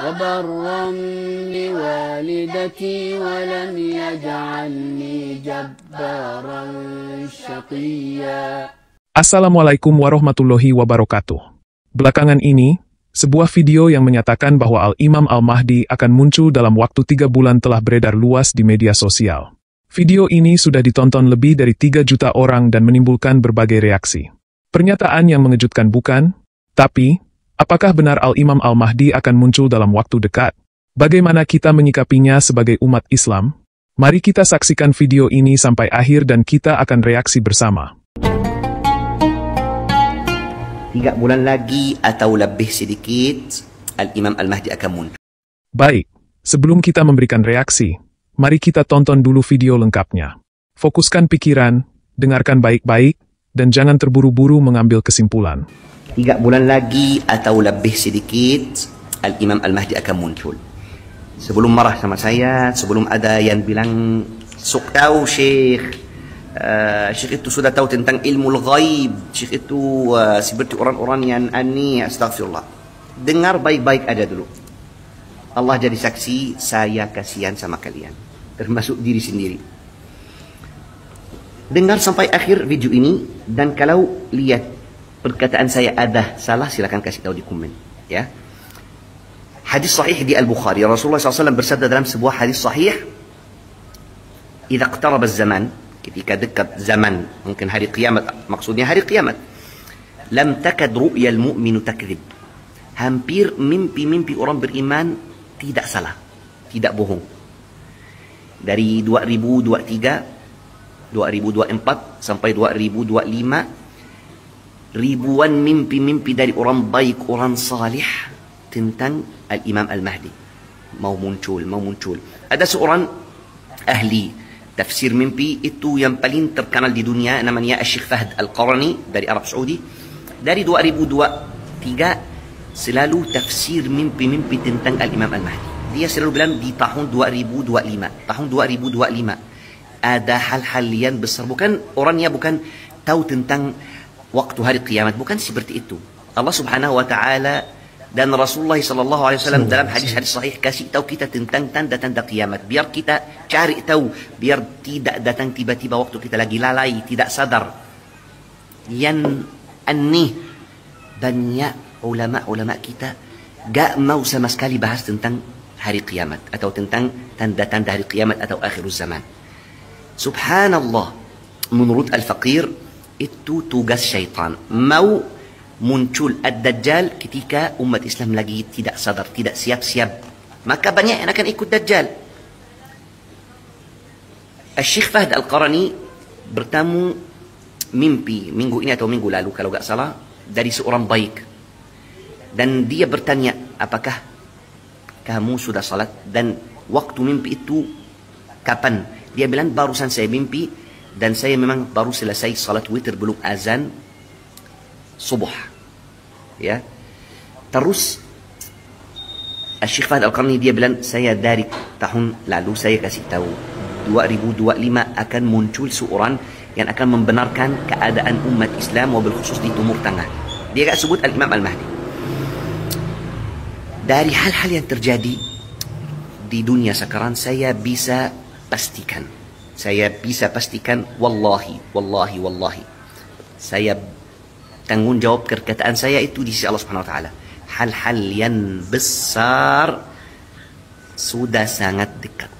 وبرا بوالدتي ولم يجعلني جبارا شقيا. Assalamualaikum warahmatullahi wabarakatuh. Belakangan ini, sebuah video yang menyatakan bahwa Al-Imam Al-Mahdi akan muncul dalam waktu 3 bulan telah beredar luas di media sosial. Video ini sudah ditonton lebih dari 3 juta orang dan menimbulkan berbagai reaksi. Pernyataan yang mengejutkan bukan? Tapi, apakah benar Al-Imam Al-Mahdi akan muncul dalam waktu dekat? Bagaimana kita menyikapinya sebagai umat Islam? Mari kita saksikan video ini sampai akhir dan kita akan reaksi bersama. 3 bulan lagi atau lebih sedikit, Al-Imam Al-Mahdi akan muncul. Baik, sebelum kita memberikan reaksi, mari kita tonton dulu video lengkapnya. Fokuskan pikiran, dengarkan baik-baik, dan jangan terburu-buru mengambil kesimpulan. 3 bulan lagi atau lebih sedikit, Al-Imam Al-Mahdi akan muncul. Sebelum marah sama saya, sebelum ada yang bilang, "Sok tahu Syekh, Syekh itu sudah tahu tentang ilmu al-ghaib, Syekh itu seperti orang-orang yang aneh," astagfirullah. Dengar baik-baik ada dulu. Allah jadi saksi, saya kasihan sama kalian, termasuk diri sendiri. Dengar sampai akhir video ini, dan kalau lihat perkataan saya ada salah, silakan kasih tahu di komen, ya. Hadis sahih di Al-Bukhari, Rasulullah SAW bersabda dalam sebuah hadis sahih, "Idza iqtaraba az-zaman," ketika dekat zaman, mungkin hari kiamat, maksudnya hari kiamat, "lam takad ru'yal mu'minu takdzib." Hampir mimpi-mimpi orang beriman tidak salah, tidak bohong. Dari 2023, 2024 sampai 2025, ribuan mimpi-mimpi dari orang baik, orang salih tentang Al-Imam Al-Mahdi mau muncul. Ada seorang ahli tafsir mimpi itu yang paling terkenal di dunia, namanya Syekh Fahd Al-Qarani dari Arab Saudi. Dari 2023 selalu tafsir mimpi-mimpi tentang Al-Imam Al-Mahdi. Dia selalu bilang di tahun 2025 ada hal-hal yang besar. Bukan orangnya bukan tahu tentang waktu hari kiamat, bukan seperti itu. Allah Subhanahu wa taala dan Rasulullah sallallahu alaihi wasallam dalam hadis-hadis sahih kasih tahu kita tentang tanda-tanda kiamat, biar kita cari tahu, biar tidak datang tiba-tiba waktu kita lagi lalai, tidak sadar. Yang aneh, banyak ulama-ulama kita gak mau sama sekali bahas tentang hari kiamat atau tentang tanda-tanda hari kiamat atau akhir zaman. Subhanallah, menurut Al-Faqir itu tugas syaitan. Mau muncul Ad-Dajjal ketika umat Islam lagi tidak sadar, tidak siap-siap, maka banyak yang akan ikut Dajjal. Syekh Fahd Al-Qarani bertemu mimpi minggu ini atau minggu lalu kalau gak salah dari seorang baik, dan dia bertanya, "Apakah kamu sudah salat?" Dan waktu mimpi itu kapan? Dia bilang, "Barusan saya mimpi dan saya memang baru selesai salat witir, belum azan subuh." Ya. Terus Syekh Fahd Al-Qarni dia bilang, "Saya dari tahun lalu saya kasih tahu 2025 akan muncul seorang yang akan membenarkan keadaan umat Islam, wabil khusus di Timur Tengah." Dia gak sebut Al-Imam Al-Mahdi. Dari hal-hal yang terjadi di dunia sekarang, saya bisa pastikan, wallahi, saya tanggung jawab perkataan saya itu di sisi Allah Subhanahu wa taala. Hal-hal yang besar sudah sangat dekat.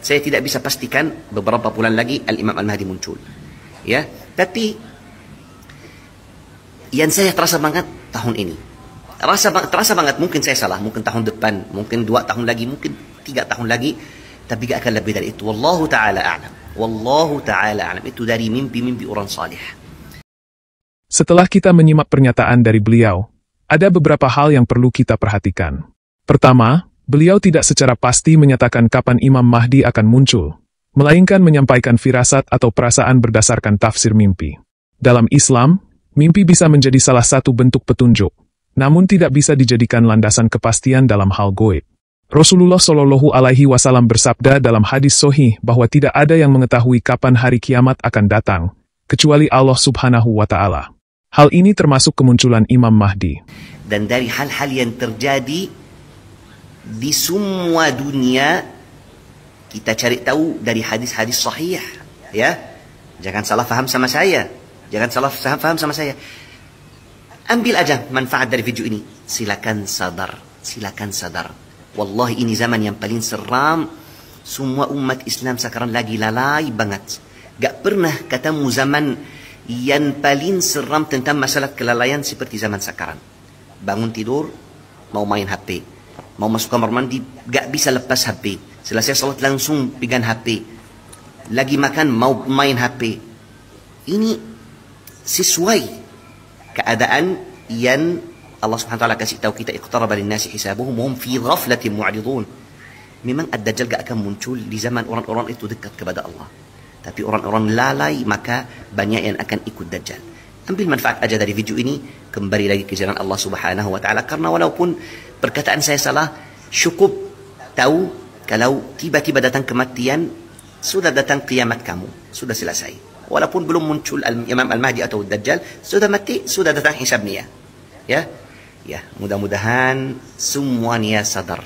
Saya tidak bisa pastikan beberapa bulan lagi Al-Imam Al-Mahdi muncul. Ya, tapi yang saya terasa banget tahun ini. Terasa banget, mungkin saya salah, mungkin tahun depan, mungkin 2 tahun lagi, mungkin 3 tahun lagi, tapi gak akan lebih dari itu. Wallahu ta'ala a'lam. Itu dari mimpi-mimpi orang salih. Setelah kita menyimak pernyataan dari beliau, ada beberapa hal yang perlu kita perhatikan. Pertama, beliau tidak secara pasti menyatakan kapan Imam Mahdi akan muncul, melainkan menyampaikan firasat atau perasaan berdasarkan tafsir mimpi. Dalam Islam, mimpi bisa menjadi salah satu bentuk petunjuk, namun tidak bisa dijadikan landasan kepastian dalam hal goib. Rasulullah Shallallahu Alaihi Wasallam bersabda dalam hadis sahih bahwa tidak ada yang mengetahui kapan hari kiamat akan datang, kecuali Allah Subhanahu wa Ta'ala. Hal ini termasuk kemunculan Imam Mahdi. dan dari hal-hal yang terjadi di semua dunia, kita cari tahu dari hadis-hadis sahih, ya. Jangan salah faham sama saya. Jangan salah faham sama saya. Ambil aja manfaat dari video ini. Silakan sadar. Silakan sadar. Wallahi ini zaman yang paling seram. Semua umat Islam sekarang lagi lalai banget. Gak pernah ketemu zaman yang paling seram tentang masalah kelalaian seperti zaman sekarang. Bangun tidur, mau main HP. Mau masuk kamar mandi, gak bisa lepas HP. Selesai salat langsung pegang HP. Lagi makan, mau main HP. Ini sesuai keadaan yang Allah Subhanahu wa taala kasih tahu kita, iqtaraba linnasi hisabuhum wa hum fi ghaflatin mu'ridun. Memang ad-dajjal gak akan muncul di zaman orang-orang itu dekat kepada Allah. Tapi orang-orang lalai, maka banyak yang akan ikut dajjal. Ambil manfaat aja dari video ini, kembali lagi ke jalan Allah Subhanahu wa taala, karena walaupun perkataan saya salah, cukup tahu kalau tiba-tiba datang kematian, sudah datang kiamat kamu, sudah selesai. Walaupun belum muncul Imam Al-Mahdi atau Dajjal, sudah mati, sudah datang hisabnya. Ya, mudah-mudahan semuanya sadar.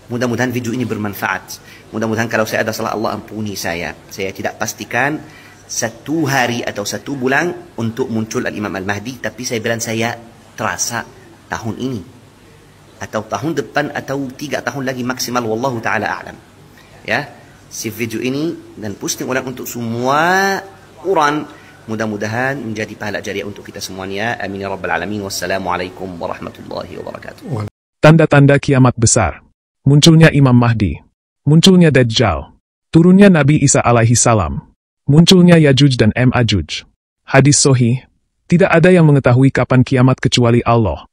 Mudah-mudahan video ini bermanfaat. Mudah-mudahan kalau saya ada salah, Allah ampuni saya. Saya tidak pastikan 1 hari atau 1 bulan untuk muncul Al-Imam Al-Mahdi, tapi saya bilang saya terasa tahun ini atau tahun depan atau 3 tahun lagi maksimal, wallahu taala a'lam. Ya, save video ini dan posting ulang untuk semua orang. Mudah-mudahan menjadi pahala jariah untuk kita semuanya. Amin ya rabbal alamin. Wassalamualaikum warahmatullahi wabarakatuh. Tanda-tanda kiamat besar. Munculnya Imam Mahdi. Munculnya Dajjal. Turunnya Nabi Isa alaihi salam. Munculnya Yajuj dan Ma'juj. Hadis sahih, tidak ada yang mengetahui kapan kiamat kecuali Allah.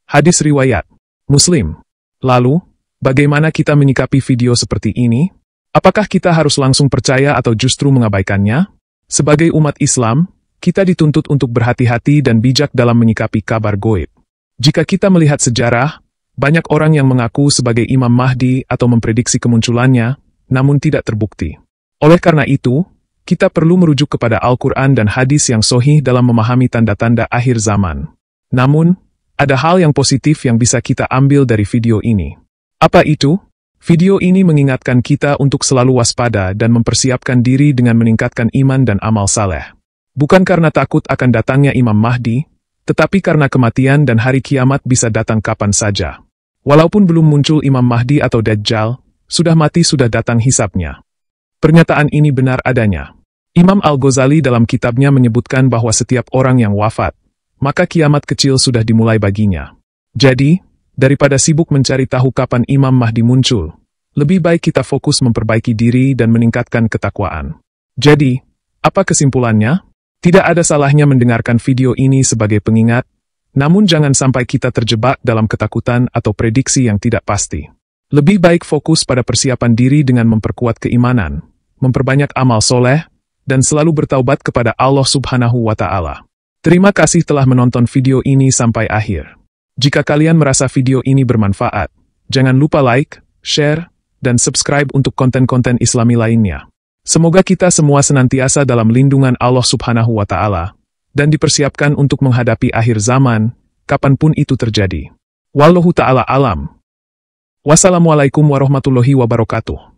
Hadis riwayat Muslim. Lalu, bagaimana kita menyikapi video seperti ini? Apakah kita harus langsung percaya atau justru mengabaikannya? Sebagai umat Islam, kita dituntut untuk berhati-hati dan bijak dalam menyikapi kabar goib. Jika kita melihat sejarah, banyak orang yang mengaku sebagai Imam Mahdi atau memprediksi kemunculannya, namun tidak terbukti. Oleh karena itu, kita perlu merujuk kepada Al-Quran dan hadis yang sahih dalam memahami tanda-tanda akhir zaman. Namun, ada hal yang positif yang bisa kita ambil dari video ini. Apa itu? Video ini mengingatkan kita untuk selalu waspada dan mempersiapkan diri dengan meningkatkan iman dan amal saleh. Bukan karena takut akan datangnya Imam Mahdi, tetapi karena kematian dan hari kiamat bisa datang kapan saja. Walaupun belum muncul Imam Mahdi atau Dajjal, sudah mati sudah datang hisabnya. Pernyataan ini benar adanya. Imam Al-Ghazali dalam kitabnya menyebutkan bahwa setiap orang yang wafat, maka kiamat kecil sudah dimulai baginya. Jadi, daripada sibuk mencari tahu kapan Imam Mahdi muncul, lebih baik kita fokus memperbaiki diri dan meningkatkan ketakwaan. Jadi, apa kesimpulannya? Tidak ada salahnya mendengarkan video ini sebagai pengingat, namun jangan sampai kita terjebak dalam ketakutan atau prediksi yang tidak pasti. Lebih baik fokus pada persiapan diri dengan memperkuat keimanan, memperbanyak amal soleh, dan selalu bertaubat kepada Allah Subhanahu wa Ta'ala. Terima kasih telah menonton video ini sampai akhir. Jika kalian merasa video ini bermanfaat, jangan lupa like, share, dan subscribe untuk konten-konten Islami lainnya. Semoga kita semua senantiasa dalam lindungan Allah Subhanahu wa Ta'ala, dan dipersiapkan untuk menghadapi akhir zaman, kapanpun itu terjadi. Wallahu ta'ala alam. Wassalamualaikum warahmatullahi wabarakatuh.